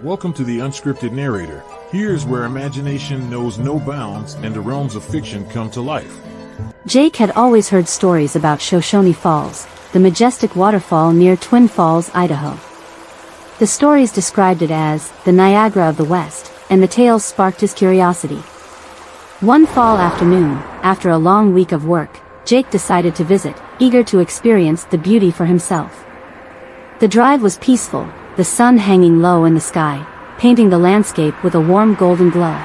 Welcome to the Unscripted Narrator. Here's where imagination knows no bounds and the realms of fiction come to life. Jake had always heard stories about Shoni Falls, the majestic waterfall near Twin Falls, Idaho. The stories described it as the Niagara of the West, and the tales sparked his curiosity. One fall afternoon, after a long week of work, Jake decided to visit, eager to experience the beauty for himself. The drive was peaceful, the sun hanging low in the sky, painting the landscape with a warm golden glow.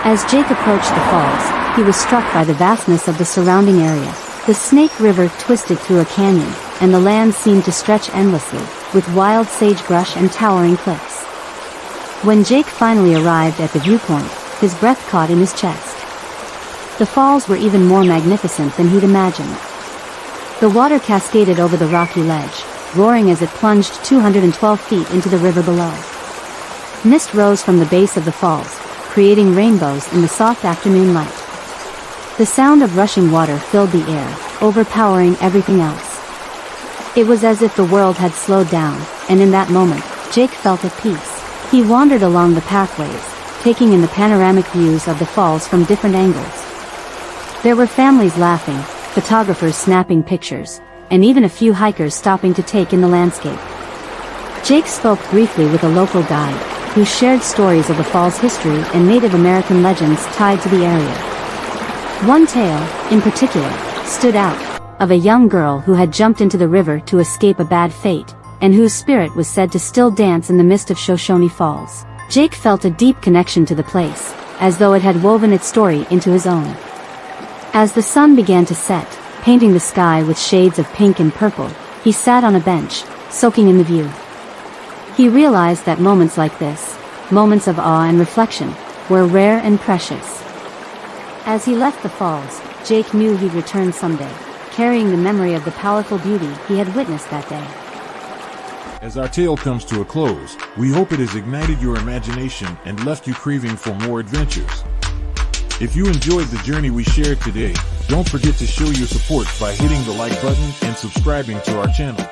As Jake approached the falls, he was struck by the vastness of the surrounding area. The Snake River twisted through a canyon, and the land seemed to stretch endlessly, with wild sagebrush and towering cliffs. When Jake finally arrived at the viewpoint, his breath caught in his chest. The falls were even more magnificent than he'd imagined. The water cascaded over the rocky ledge, roaring as it plunged 212 feet into the river below. Mist rose from the base of the falls, creating rainbows in the soft afternoon light. The sound of rushing water filled the air, overpowering everything else. It was as if the world had slowed down, and in that moment, Jake felt at peace. He wandered along the pathways, taking in the panoramic views of the falls from different angles. There were families laughing, photographers snapping pictures, and even a few hikers stopping to take in the landscape. Jake spoke briefly with a local guide, who shared stories of the fall's history and Native American legends tied to the area. One tale, in particular, stood out, of a young girl who had jumped into the river to escape a bad fate, and whose spirit was said to still dance in the mist of Shoni Falls. Jake felt a deep connection to the place, as though it had woven its story into his own. As the sun began to set, painting the sky with shades of pink and purple, he sat on a bench, soaking in the view. He realized that moments like this, moments of awe and reflection, were rare and precious. As he left the falls, Jake knew he'd return someday, carrying the memory of the powerful beauty he had witnessed that day. As our tale comes to a close, we hope it has ignited your imagination and left you craving for more adventures. If you enjoyed the journey we shared today, don't forget to show your support by hitting the like button and subscribing to our channel.